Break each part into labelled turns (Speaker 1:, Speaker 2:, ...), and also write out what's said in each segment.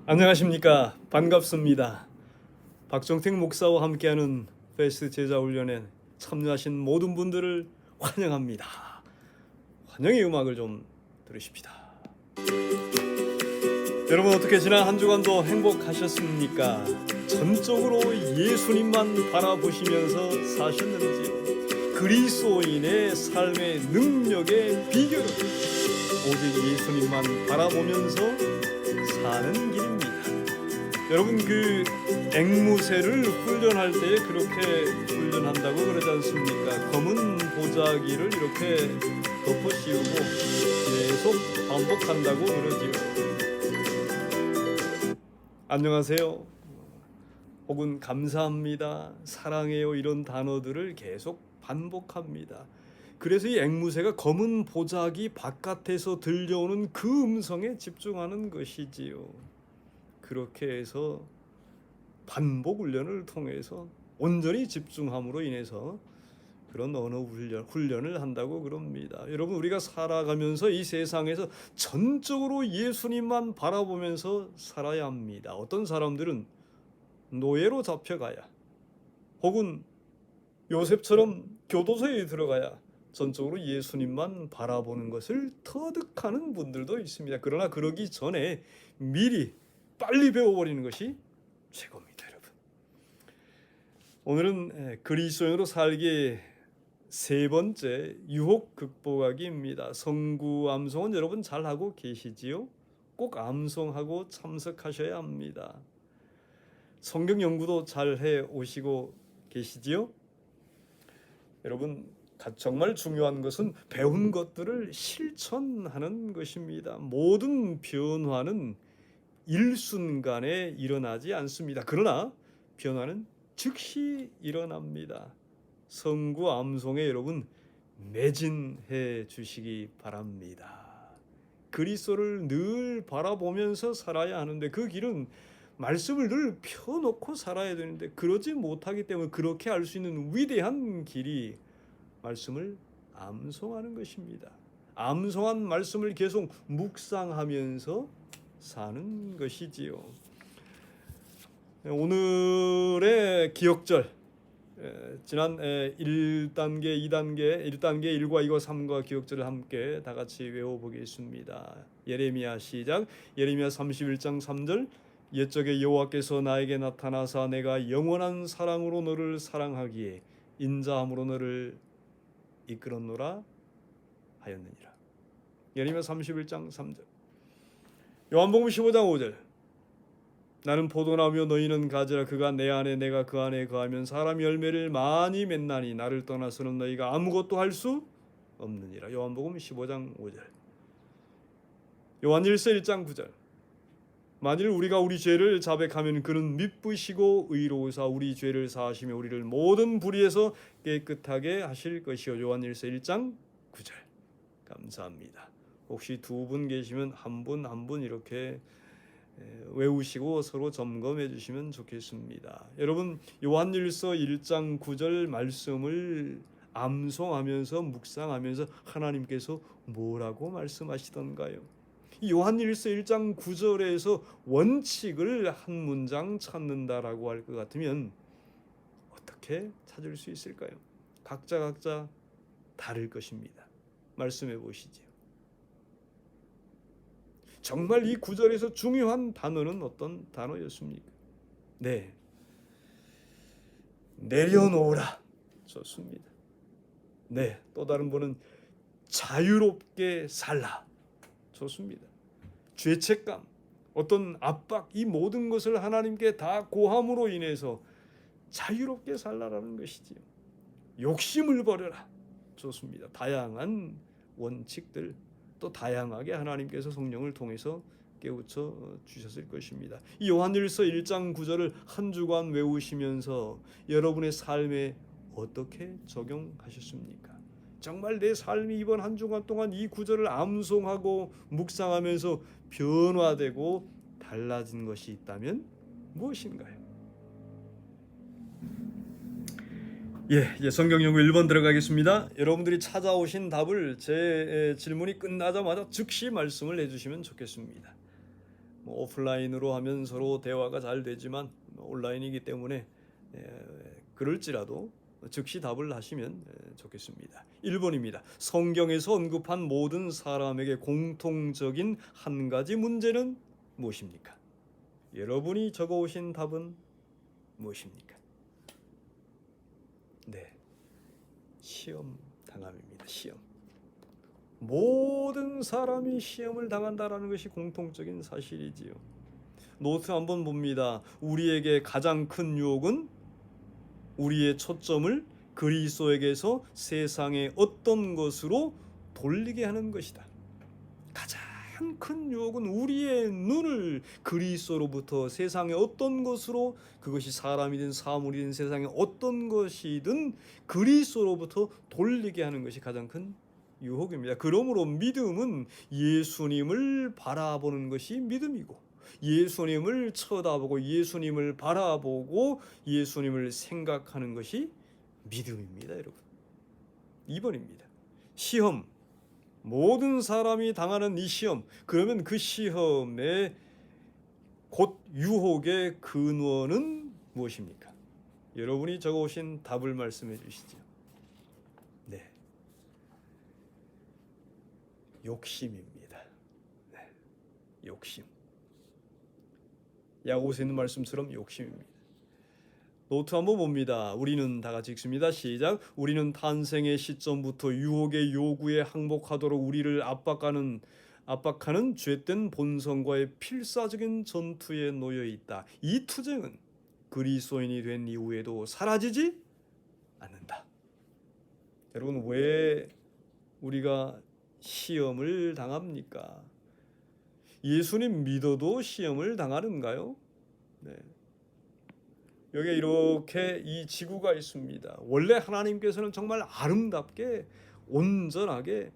Speaker 1: 안녕하십니까. 반갑습니다. 박정택 목사와 함께하는 베스트 제자훈련에 참여하신 모든 분들을 환영합니다. 환영의 음악을 좀 들으십시다. 여러분 어떻게 지난 한 주간도 행복하셨습니까? 전적으로 예수님만 바라보시면서 사셨는지요? 그리스도인의 삶의 능력의 비결은 오직 예수님만 바라보면서 사는 길입니다. 여러분 그 앵무새를 훈련할 때 그렇게 훈련한다고 그러지 않습니까? 검은 보자기를 이렇게 덮어씌우고 계속 반복한다고 그러지요. 안녕하세요. 혹은 감사합니다, 사랑해요 이런 단어들을 계속 반복합니다. 그래서 이 앵무새가 검은 보자기 바깥에서 들려오는 그 음성에 집중하는 것이지요. 그렇게 해서 반복 훈련을 통해서 온전히 집중함으로 인해서 그런 언어 훈련을 한다고 그럽니다. 여러분 우리가 살아가면서 이 세상에서 전적으로 예수님만 바라보면서 살아야 합니다. 어떤 사람들은 노예로 잡혀가야, 혹은 요셉처럼 교도소에 들어가야 전적으로 예수님만 바라보는 것을 터득하는 분들도 있습니다. 그러나 그러기 전에 미리 빨리 배워버리는 것이 최고입니다. 여러분 오늘은 그리스도인으로 살기 세 번째 유혹 극복하기입니다. 성구 암송은 여러분 잘 하고 계시지요? 꼭 암송하고 참석하셔야 합니다. 성경 연구도 잘 해 오시고 계시지요? 여러분 정말 중요한 것은 배운 것들을 실천하는 것입니다. 모든 변화는 일순간에 일어나지 않습니다. 그러나 변화는 즉시 일어납니다. 성구 암송에 여러분 매진해 주시기 바랍니다. 그리스도를 늘 바라보면서 살아야 하는데 그 길은 말씀을 늘 펴놓고 살아야 되는데 그러지 못하기 때문에 그렇게 할 수 있는 위대한 길이 말씀을 암송하는 것입니다. 암송한 말씀을 계속 묵상하면서 사는 것이지요. 오늘의 기억절, 지난 1단계, 2단계, 1단계 1과 2과 3과 기억절을 함께 다 같이 외워보겠습니다. 예레미야 시작. 예레미야 31장 3절. 옛적에 여호와께서 나에게 나타나사 내가 영원한 사랑으로 너를 사랑하기에 인자함으로 너를 이끌었노라 하였느니라. 예레미야 31장 3절. 요한복음 15장 5절. 나는 포도나무요 너희는 가지라. 그가 내 안에 내가 그 안에 거하면 사람 열매를 많이 맺나니 나를 떠나서는 너희가 아무것도 할 수 없느니라. 요한복음 15장 5절. 요한일서 1장 9절. 만일 우리가 우리 죄를 자백하면 그는 미쁘시고 의로우사 우리 죄를 사하시며 우리를 모든 불의에서 깨끗하게 하실 것이요. 요한일서 1장 9절. 감사합니다. 혹시 두 분 계시면 한 분 한 분 이렇게 외우시고 서로 점검해 주시면 좋겠습니다. 여러분 요한일서 1장 9절 말씀을 암송하면서 묵상하면서 하나님께서 뭐라고 말씀하시던가요? 요한일서 1장 9절에서 원칙을 한 문장 찾는다라고 할 것 같으면 어떻게 찾을 수 있을까요? 각자 다를 것입니다. 말씀해 보시죠. 정말 이 구절에서 중요한 단어는 어떤 단어였습니까? 네, 내려놓으라. 좋습니다. 네, 또 다른 분은 자유롭게 살라. 좋습니다. 죄책감, 어떤 압박, 이 모든 것을 하나님께 다 고함으로 인해서 자유롭게 살라라는 것이지요. 욕심을 버려라. 좋습니다. 다양한 원칙들, 또 다양하게 하나님께서 성령을 통해서 깨우쳐 주셨을 것입니다. 이 요한일서 1장 9절을 한 주간 외우시면서 여러분의 삶에 어떻게 적용하셨습니까? 정말 내 삶이 이번 한 주간 동안 이 구절을 암송하고 묵상하면서 변화되고 달라진 것이 있다면 무엇인가요? 이제 성경 연구 1번 들어가겠습니다. 여러분들이 찾아오신 답을 제 질문이 끝나자마자 즉시 말씀을 해주시면 좋겠습니다. 오프라인으로 하면 서로 대화가 잘 되지만 온라인이기 때문에 그럴지라도 즉시 답을 하시면 좋겠습니다. 1번입니다. 성경에서 언급한 모든 사람에게 공통적인 한 가지 문제는 무엇입니까? 여러분이 적어오신 답은 무엇입니까? 네, 시험 당함입니다. 시험. 모든 사람이 시험을 당한다라는 것이 공통적인 사실이지요. 노트 한번 봅니다. 우리에게 가장 큰 유혹은 우리의 초점을 그리스도에게서 세상의 어떤 것으로 돌리게 하는 것이다. 가장 큰 유혹은 우리의 눈을 그리스도로부터 세상의 어떤 것으로, 그것이 사람이든 사물이든 세상의 어떤 것이든 그리스도로부터 돌리게 하는 것이 가장 큰 유혹입니다. 그러므로 믿음은 예수님을 바라보는 것이 믿음이고, 예수님을 쳐다보고 예수님을 바라보고 예수님을 생각하는 것이 믿음입니다, 여러분. 2번입니다. 시험. 모든 사람이 당하는 이 시험. 그러면 그 시험의 곧 유혹의 근원은 무엇입니까? 여러분이 적어오신 답을 말씀해 주시죠. 네, 욕심입니다. 네, 욕심. 야고보서 있는 말씀처럼 욕심입니다. 노트 한번 봅니다. 우리는 다 같이 읽습니다. 시작. 우리는 탄생의 시점부터 유혹의 요구에 항복하도록 우리를 압박하는 죄된 본성과의 필사적인 전투에 놓여 있다. 이 투쟁은 그리스도인이 된 이후에도 사라지지 않는다. 여러분, 왜 우리가 시험을 당합니까? 예수님 믿어도 시험을 당하는가요? 네. 여기 이렇게 이 지구가 있습니다. 원래 하나님께서는 정말 아름답게 온전하게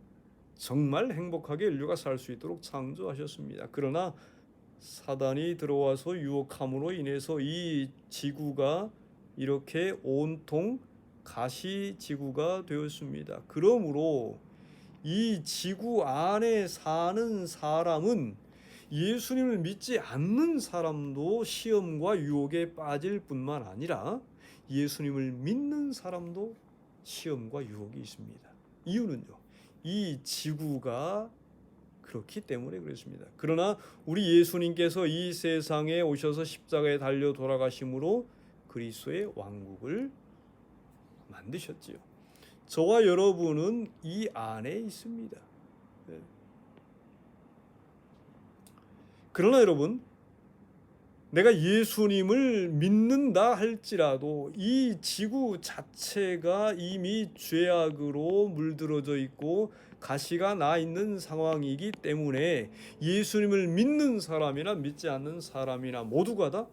Speaker 1: 정말 행복하게 인류가 살 수 있도록 창조하셨습니다. 그러나 사단이 들어와서 유혹함으로 인해서 이 지구가 이렇게 온통 가시 지구가 되었습니다. 그러므로 이 지구 안에 사는 사람은 예수님을 믿지 않는 사람도 시험과 유혹에 빠질 뿐만 아니라 예수님을 믿는 사람도 시험과 유혹이 있습니다. 이유는요, 이 지구가 그렇기 때문에 그렇습니다. 그러나 우리 예수님께서 이 세상에 오셔서 십자가에 달려 돌아가심으로 그리스도의 왕국을 만드셨지요. 저와 여러분은 이 안에 있습니다. 네. 그러나 여러분, 내가 예수님을 믿는다 할지라도 이 지구 자체가 이미 죄악으로 물들어져 있고 가시가 나 있는 상황이기 때문에 예수님을 믿는 사람이나 믿지 않는 사람이나 모두가 다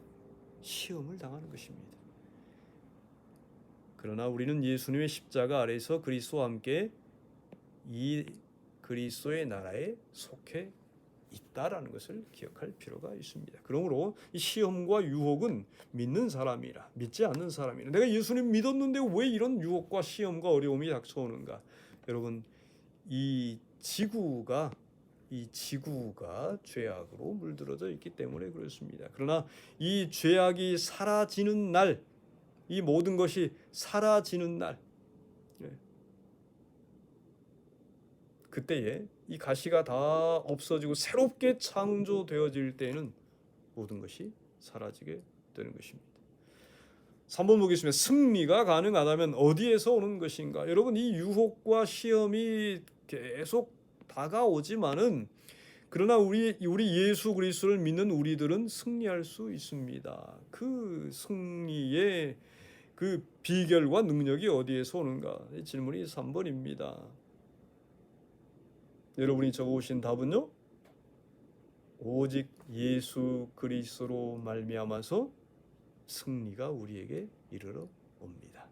Speaker 1: 시험을 당하는 것입니다. 그러나 우리는 예수님의 십자가 아래서 그리스도와 함께 이 그리스도의 나라에 속해 있다라는 것을 기억할 필요가 있습니다. 그러므로 이 시험과 유혹은 믿는 사람이라 믿지 않는 사람이라, 내가 예수님 믿었는데 왜 이런 유혹과 시험과 어려움이 닥쳐오는가? 여러분, 이 지구가 죄악으로 물들어져 있기 때문에 그렇습니다. 그러나 이 죄악이 사라지는 날, 이 모든 것이 사라지는 날, 그때에 이 가시가 다 없어지고 새롭게 창조되어질 때에는 모든 것이 사라지게 되는 것입니다. 3번 보겠습니다. 승리가 가능하다면 어디에서 오는 것인가? 여러분, 이 유혹과 시험이 계속 다가오지만은 그러나 우리 예수 그리스도를 믿는 우리들은 승리할 수 있습니다. 그 승리의 그 비결과 능력이 어디에서 오는가? 이 질문이 3번입니다. 여러분이 적어오신 답은요? 오직 예수 그리스도로 말미암아서 승리가 우리에게 이르러 옵니다.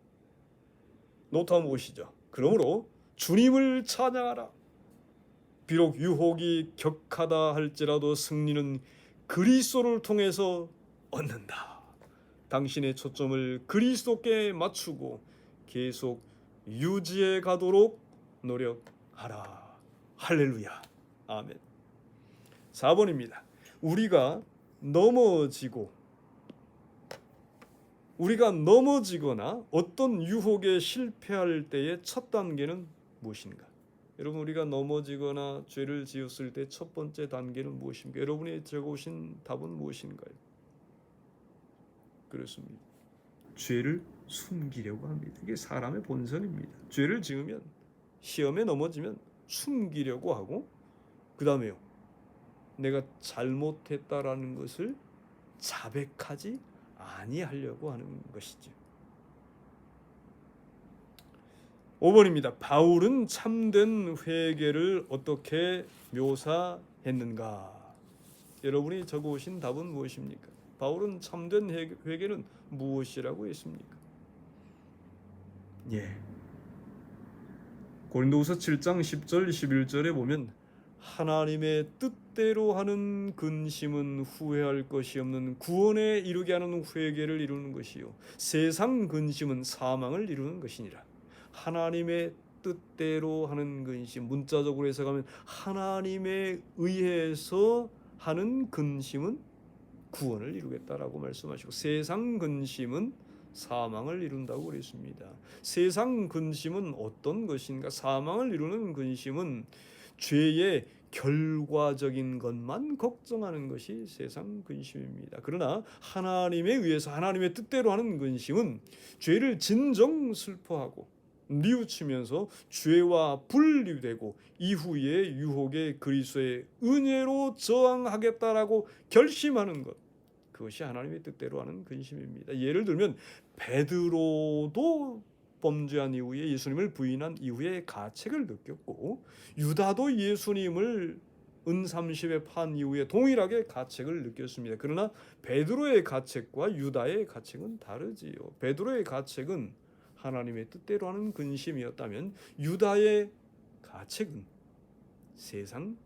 Speaker 1: 노트 한번 보시죠. 그러므로 주님을 찬양하라. 비록 유혹이 격하다 할지라도 승리는 그리스도를 통해서 얻는다. 당신의 초점을 그리스도께 맞추고 계속 유지해 가도록 노력하라. 할렐루야. 아멘. 4번입니다. 우리가 넘어지거나 어떤 유혹에 실패할 때의 첫 단계는 무엇인가? 여러분, 우리가 넘어지거나 죄를 지었을 때 첫 번째 단계는 무엇입니까? 여러분이 적어오신 답은 무엇인가요? 그렇습니다. 죄를 숨기려고 합니다. 이게 사람의 본성입니다. 죄를 지으면, 시험에 넘어지면 숨기려고 하고, 그 다음에요, 내가 잘못했다라는 것을 자백하지 아니하려고 하는 것이죠. 5번입니다. 바울은 참된 회개를 어떻게 묘사했는가? 여러분이 적어오신 답은 무엇입니까? 바울은 참된 회개는 무엇이라고 했습니까? 고린도후서 7장 10절 11절에 보면 하나님의 뜻대로 하는 근심은 후회할 것이 없는 구원에 이르게 하는 회개를 이루는 것이요 세상 근심은 사망을 이루는 것이니라. 하나님의 뜻대로 하는 근심, 문자적으로 해석하면 하나님에 의해서 하는 근심은 구원을 이루겠다라고 말씀하시고, 세상 근심은 사망을 이룬다고 그랬습니다. 세상 근심은 어떤 것인가? 사망을 이루는 근심은 죄의 결과적인 것만 걱정하는 것이 세상 근심입니다. 그러나 하나님에 의해서 하나님의 뜻대로 하는 근심은 죄를 진정 슬퍼하고 뉘우치면서 죄와 분리되고 이후의 유혹에 그리스도의 은혜로 저항하겠다라고 결심하는 것, 그것이 하나님의 뜻대로 하는 근심입니다. 예를 들면 베드로도 범죄한 이후에 예수님을 부인한 이후에 가책을 느꼈고, 유다도 예수님을 은30에 판 이후에 동일하게 가책을 느꼈습니다. 그러나 베드로의 가책과 유다의 가책은 다르지요. 베드로의 가책은 하나님의 뜻대로 하는 근심이었다면 유다의 가책은 세상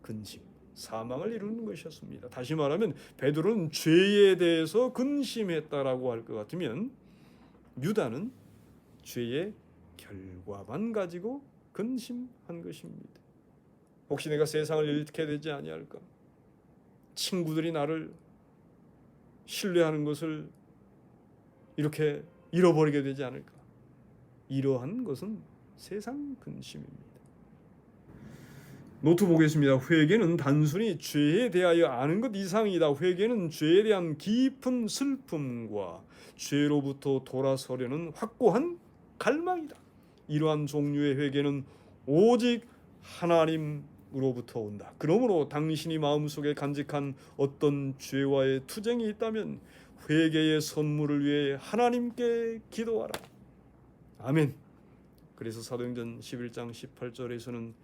Speaker 1: 근심, 사망을 이루는 것이었습니다. 다시 말하면 베드로는 죄에 대해서 근심했다라고 할 것 같으면 유다는 죄의 결과만 가지고 근심한 것입니다. 혹시 내가 세상을 잃게 되지 아니할까? 친구들이 나를 신뢰하는 것을 이렇게 잃어버리게 되지 않을까? 이러한 것은 세상 근심입니다. 노트 보겠습니다. 회개는 단순히 죄에 대하여 아는 것 이상이다. 회개는 죄에 대한 깊은 슬픔과 죄로부터 돌아서려는 확고한 갈망이다. 이러한 종류의 회개는 오직 하나님으로부터 온다. 그러므로 당신이 마음속에 간직한 어떤 죄와의 투쟁이 있다면 회개의 선물을 위해 하나님께 기도하라. 아멘. 그래서 사도행전 11장 18절에서는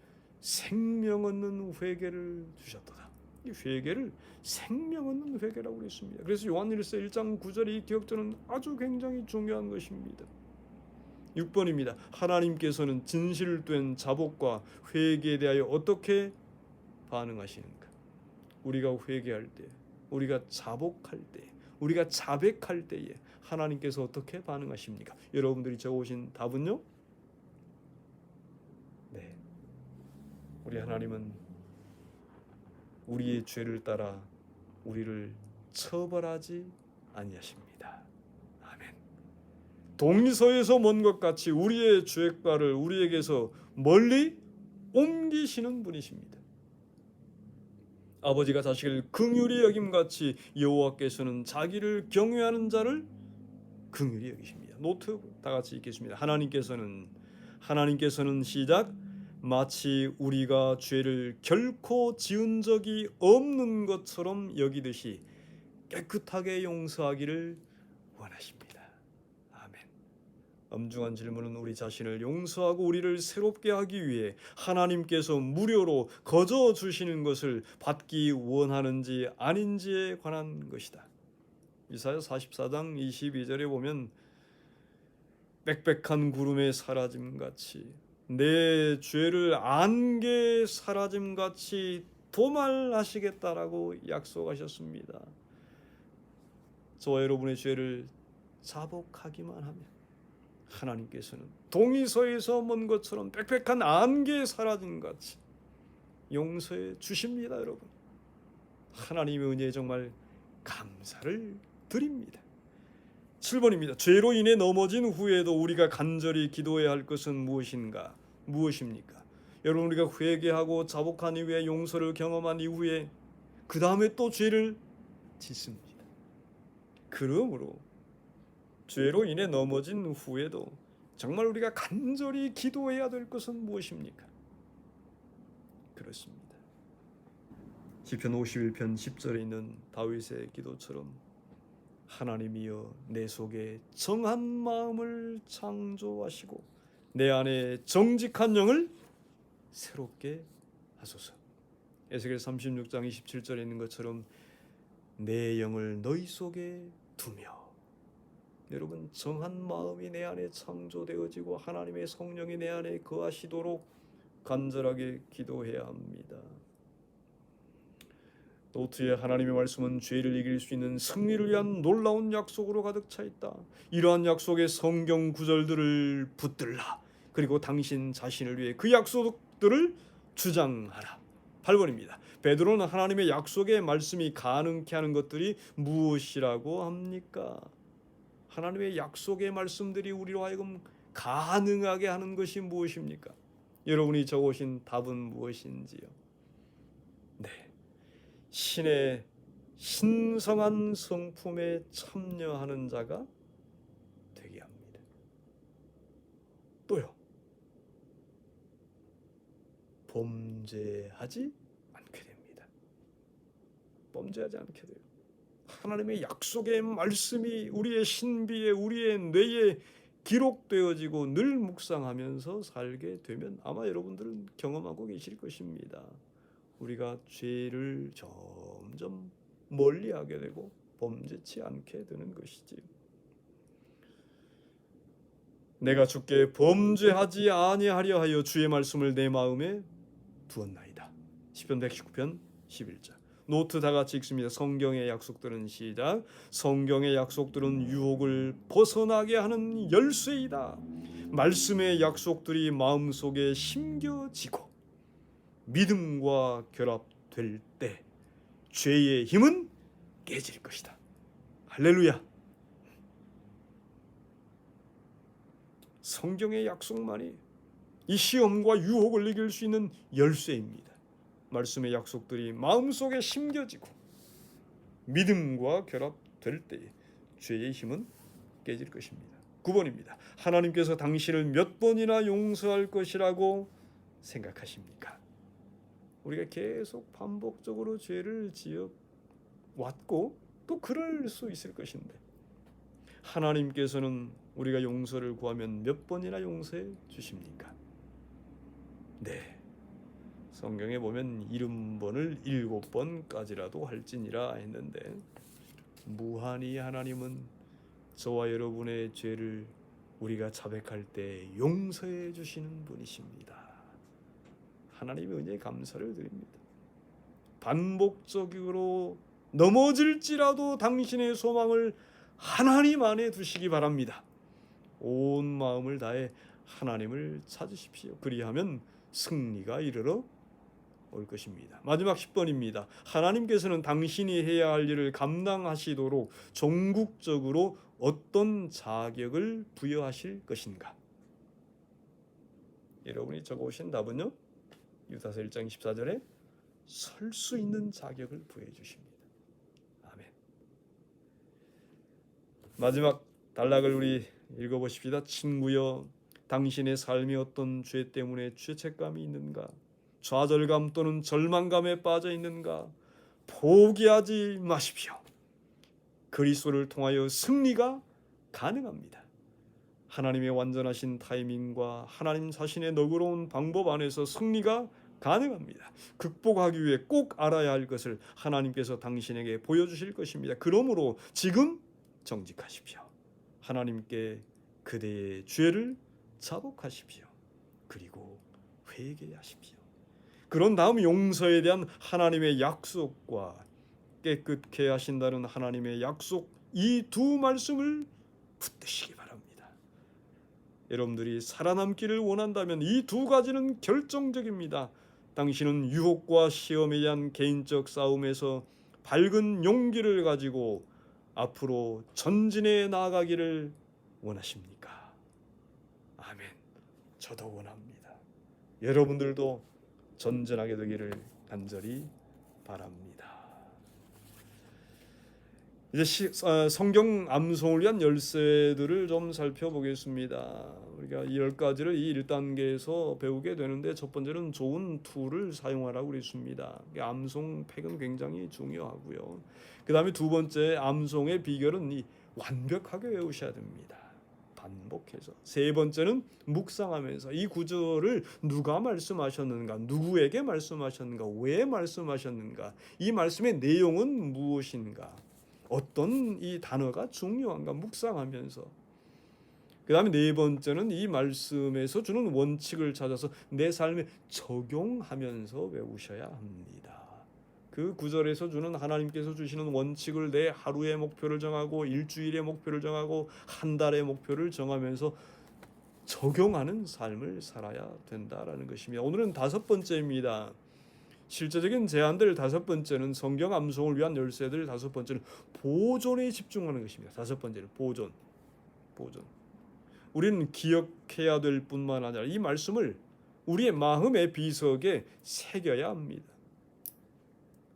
Speaker 1: 생명 얻는 회개를 주셨도다. 이 회개를 생명 얻는 회개라고 했습니다. 그래서 요한일서 1장 9절의 이 기억절은 아주 굉장히 중요한 것입니다. 6번입니다. 하나님께서는 진실된 자복과 회개에 대하여 어떻게 반응하시는가? 우리가 회개할 때, 우리가 자복할 때, 우리가 자백할 때에 하나님께서 어떻게 반응하십니까? 여러분들이 적어오신 답은요? 네, 우리 하나님은 우리의 죄를 따라 우리를 처벌하지 아니하십니다. 아멘. 동서에서 먼 것 같이 우리의 죄과를 우리에게서 멀리 옮기시는 분이십니다. 아버지가 자식을 긍휼히 여김같이 여호와께서는 자기를 경외하는 자를 긍휼히 여기십니다. 노트 다 같이 읽겠습니다. 하나님께서는 시작, 마치 우리가 죄를 결코 지은 적이 없는 것처럼 여기듯이 깨끗하게 용서하기를 원하십니다. 아멘. 엄중한 질문은 우리 자신을 용서하고 우리를 새롭게 하기 위해 하나님께서 무료로 거저 주시는 것을 받기 원하는지 아닌지에 관한 것이다. 이사야 44장 22절에 보면 빽빽한 구름의 사라짐같이 내 죄를 안개 사라짐같이 도말하시겠다라고 약속하셨습니다. 저와 여러분의 죄를 자복하기만 하면 하나님께서는 동이서에서 먼 것처럼 빽빽한 안개 사라짐같이 용서해 주십니다. 여러분, 하나님의 은혜에 정말 감사를 드립니다. 7번입니다. 죄로 인해 넘어진 후에도 우리가 간절히 기도해야 할 것은 무엇입니까? 여러분, 우리가 회개하고 자복한 이후에 용서를 경험한 이후에 그 다음에 또 죄를 짓습니다. 그러므로 죄로 인해 넘어진 후에도 정말 우리가 간절히 기도해야 될 것은 무엇입니까? 그렇습니다. 시편 51편 10절에 있는 다윗의 기도처럼 하나님이여 내 속에 정한 마음을 창조하시고 내 안에 정직한 영을 새롭게 하소서. 에스겔 36장 27절에 있는 것처럼 내 영을 너희 속에 두며. 여러분, 정한 마음이 내 안에 창조되어지고 하나님의 성령이 내 안에 거하시도록 간절하게 기도해야 합니다. 노트에 하나님의 말씀은 죄를 이길 수 있는 승리를 위한 놀라운 약속으로 가득 차 있다. 이러한 약속의 성경 구절들을 붙들라. 그리고 당신 자신을 위해 그 약속들을 주장하라. 8번입니다. 베드로는 하나님의 약속의 말씀이 가능케 하는 것들이 무엇이라고 합니까? 하나님의 약속의 말씀들이 우리로 하여금 가능하게 하는 것이 무엇입니까? 여러분이 적으신 답은 무엇인지요? 네, 신의 신성한 성품에 참여하는 자가 되게 합니다. 또요, 범죄하지 않게 됩니다. 범죄하지 않게 돼요. 하나님의 약속의 말씀이 우리의 신비에, 우리의 뇌에 기록되어지고 늘 묵상하면서 살게 되면 아마 여러분들은 경험하고 계실 것입니다. 우리가 죄를 점점 멀리하게 되고 범죄치 않게 되는 것이지요. 내가 주께 범죄하지 아니하려 하여 주의 말씀을 내 마음에 두었나이다. 시편 119편 11절. 노트 다 같이 읽습니다. 성경의 약속들은 시작. 성경의 약속들은 유혹을 벗어나게 하는 열쇠이다. 말씀의 약속들이 마음속에 심겨지고 믿음과 결합될 때 죄의 힘은 깨질 것이다. 할렐루야. 성경의 약속만이 이 시험과 유혹을 이길 수 있는 열쇠입니다. 말씀의 약속들이 마음속에 심겨지고 믿음과 결합될 때 죄의 힘은 깨질 것입니다. 9번입니다. 하나님께서 당신을 몇 번이나 용서할 것이라고 생각하십니까? 우리가 계속 반복적으로 죄를 지어 왔고 또 그럴 수 있을 것인데 하나님께서는 우리가 용서를 구하면 몇 번이나 용서해 주십니까? 네, 성경에 보면 70번을 7번까지라도 할지니라 했는데 무한히 하나님은 저와 여러분의 죄를 우리가 자백할 때 용서해 주시는 분이십니다. 하나님의 은혜에 감사를 드립니다. 반복적으로 넘어질지라도 당신의 소망을 하나님 안에 두시기 바랍니다. 온 마음을 다해 하나님을 찾으십시오. 그리하면 승리가 이르러 올 것입니다. 마지막 10번입니다. 하나님께서는 당신이 해야 할 일을 감당하시도록 종국적으로 어떤 자격을 부여하실 것인가? 여러분이 적어오신 답은요, 유다서 1장 14절에 설 수 있는 자격을 부여해 주십니다. 아멘. 마지막 단락을 우리 읽어보십시다. 친구여, 당신의 삶이 어떤 죄 때문에 죄책감이 있는가? 좌절감 또는 절망감에 빠져 있는가? 포기하지 마십시오. 그리스도를 통하여 승리가 가능합니다. 하나님의 완전하신 타이밍과 하나님 자신의 너그러운 방법 안에서 승리가 가능합니다. 극복하기 위해 꼭 알아야 할 것을 하나님께서 당신에게 보여주실 것입니다. 그러므로 지금 정직하십시오. 하나님께 그대의 죄를 자복하십시오. 그리고 회개하십시오. 그런 다음 용서에 대한 하나님의 약속과 깨끗게 하신다는 하나님의 약속, 이 두 말씀을 붙드시기 바랍니다. 여러분들이 살아남기를 원한다면 이 두 가지는 결정적입니다. 당신은 유혹과 시험에 대한 개인적 싸움에서 밝은 용기를 가지고 앞으로 전진해 나아가기를 원하십니까? 아멘. 저도 원합니다. 여러분들도 전진하게 되기를 간절히 바랍니다. 이제 성경 암송을 위한 열쇠들을 좀 살펴보겠습니다. 우리가 이 10가지를 이 1단계에서 배우게 되는데, 첫 번째는 좋은 툴을 사용하라고 그랬습니다. 암송 팩은 굉장히 중요하고요. 그 다음에 두 번째, 암송의 비결은 이 완벽하게 외우셔야 됩니다. 반복해서. 세 번째는 묵상하면서 이 구절을 누가 말씀하셨는가, 누구에게 말씀하셨는가, 왜 말씀하셨는가, 이 말씀의 내용은 무엇인가, 어떤 이 단어가 중요한가 묵상하면서. 그 다음에 네 번째는 이 말씀에서 주는 원칙을 찾아서 내 삶에 적용하면서 외우셔야 합니다. 그 구절에서 주는, 하나님께서 주시는 원칙을 내 하루의 목표를 정하고 일주일의 목표를 정하고 한 달의 목표를 정하면서 적용하는 삶을 살아야 된다라는 것입니다. 오늘은 다섯 번째입니다. 실제적인 제안들 다섯 번째는, 성경 암송을 위한 열쇠들 다섯 번째는 보존에 집중하는 것입니다. 다섯 번째는 보존. 우리는 기억해야 될 뿐만 아니라 이 말씀을 우리의 마음의 비석에 새겨야 합니다.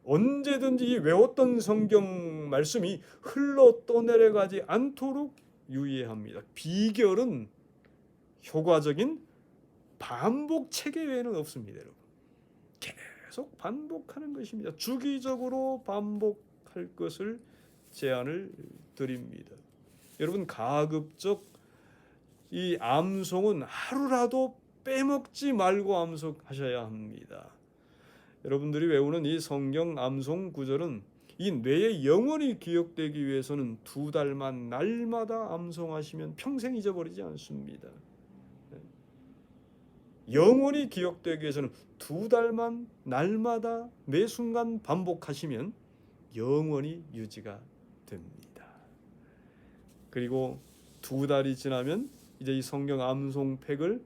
Speaker 1: 언제든지 외웠던 성경 말씀이 흘러 떠내려가지 않도록 유의해야 합니다. 비결은 효과적인 반복 체계 외에는 없습니다. 여러분, 계속 반복하는 것입니다. 주기적으로 반복할 것을 제안을 드립니다. 여러분, 가급적 이 암송은 하루라도 빼먹지 말고 암송하셔야 합니다. 여러분들이 외우는 이 성경 암송 구절은 이 뇌에 영원히 기억되기 위해서는 2달만 날마다 암송하시면 평생 잊어버리지 않습니다. 영원히 기억되기 위해서는 2달만 날마다 매 순간 반복하시면 영원히 유지가 됩니다. 그리고 2달이 지나면 이제 이 성경 암송 팩을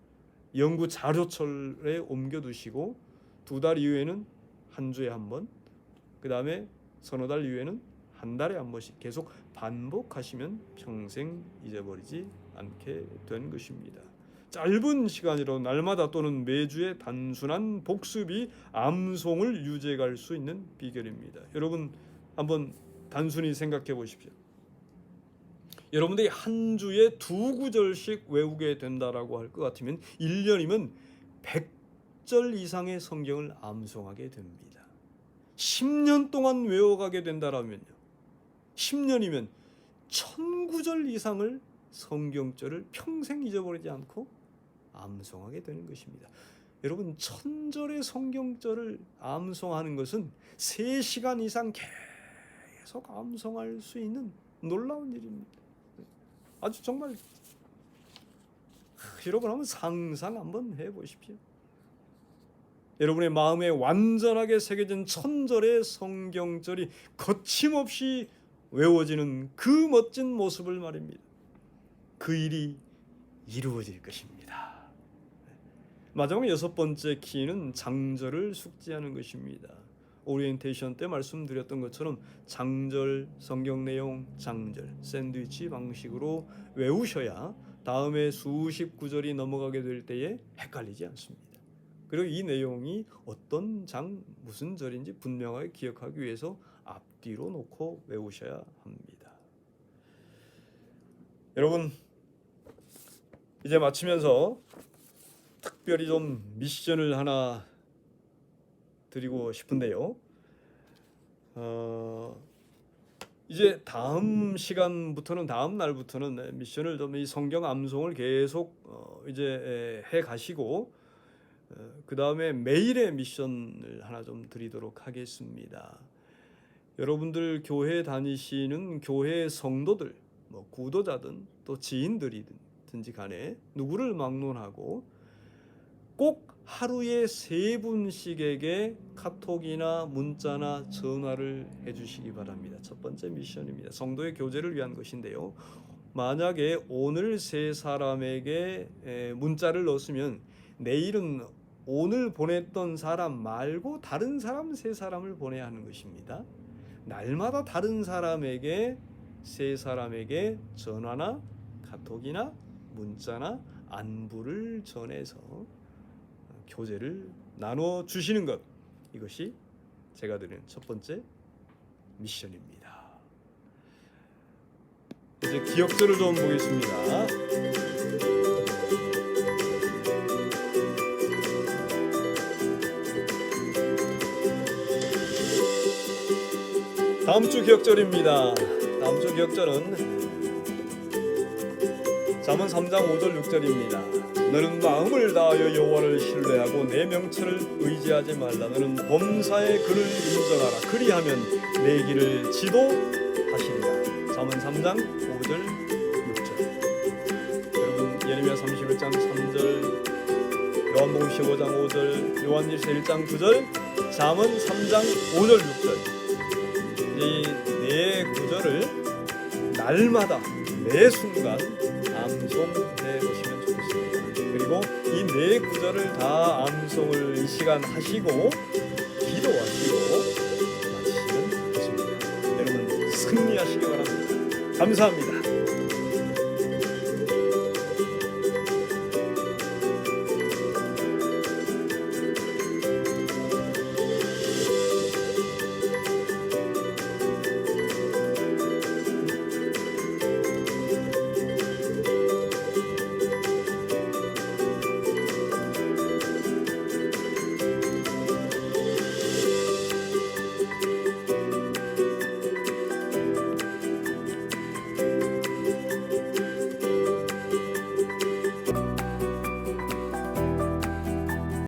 Speaker 1: 연구 자료철에 옮겨두시고 2달 이후에는 한 주에 한 번, 그 다음에 서너 달 이후에는 한 달에 한 번씩 계속 반복하시면 평생 잊어버리지 않게 된 것입니다. 짧은 시간이라도 날마다 또는 매주의 단순한 복습이 암송을 유지해 갈 수 있는 비결입니다. 여러분, 한번 단순히 생각해 보십시오. 여러분들이 한 주에 2구절씩 외우게 된다라고 할 것 같으면 1년이면 100절 이상의 성경을 암송하게 됩니다. 10년 동안 외워가게 된다라면요, 10년이면 1000구절 이상을 성경절을 평생 잊어버리지 않고 암송하게 되는 것입니다. 여러분, 1000절의 성경절을 암송하는 것은 3시간 이상 계속 암송할 수 있는 놀라운 일입니다. 아주 정말, 여러분 한번 상상 한번 해보십시오. 여러분의 마음에 완전하게 새겨진 1000절의 성경절이 거침없이 외워지는 그 멋진 모습을 말입니다. 그 일이 이루어질 것입니다. 마지막 6번째 키는 장절을 숙지하는 것입니다. 오리엔테이션 때 말씀드렸던 것처럼 장절, 성경 내용, 장절, 샌드위치 방식으로 외우셔야 다음에 수십 구절이 넘어가게 될 때에 헷갈리지 않습니다. 그리고 이 내용이 어떤 장, 무슨 절인지 분명하게 기억하기 위해서 앞뒤로 놓고 외우셔야 합니다. 여러분, 이제 마치면서 특별히 좀 미션을 하나 드리고 싶은데요. 이제 다음 시간부터는, 다음 날부터는 미션을 좀, 이 성경 암송을 계속 이제 해 가시고, 그 다음에 매일의 미션을 하나 좀 드리도록 하겠습니다. 여러분들 교회 다니시는 교회 성도들, 뭐 구도자든 또 지인들이든지 간에 누구를 막론하고 꼭 하루에 3분씩에게 카톡이나 문자나 전화를 해주시기 바랍니다. 첫 번째 미션입니다. 성도의 교제를 위한 것인데요. 만약에 오늘 3사람에게 문자를 넣었으면 내일은 오늘 보냈던 사람 말고 다른 사람 3사람을 보내야 하는 것입니다. 날마다 다른 사람에게, 세 사람에게 전화나 카톡이나 문자나 안부를 전해서 교제를 나눠 주시는 것, 이것이 제가 드리는 첫 번째 미션입니다. 이제 기억절을 좀 보겠습니다. 다음 주 기억절입니다. 다음 주 기억절은 잠언 3장 5절 6절입니다. 너는 마음을 다하여 여호와를 신뢰하고 내 명철을 의지하지 말라. 너는 범사의 그를 인정하라. 그리하면 내 길을 지도하시리라. 잠언 3장 5절 6절. 여러분 예레미야 31장 3절, 요한복음 15장 5절, 요한일서 1장 9절, 잠언 3장 5절 6절. 이 네 구절을 날마다 매 순간 암송해 보시면 좋겠습니다. 그리고 이 네 구절을 다 암송을 이 시간 하시고 기도하시고 마치시면 좋습니다. 여러분 승리하시기 바랍니다. 감사합니다.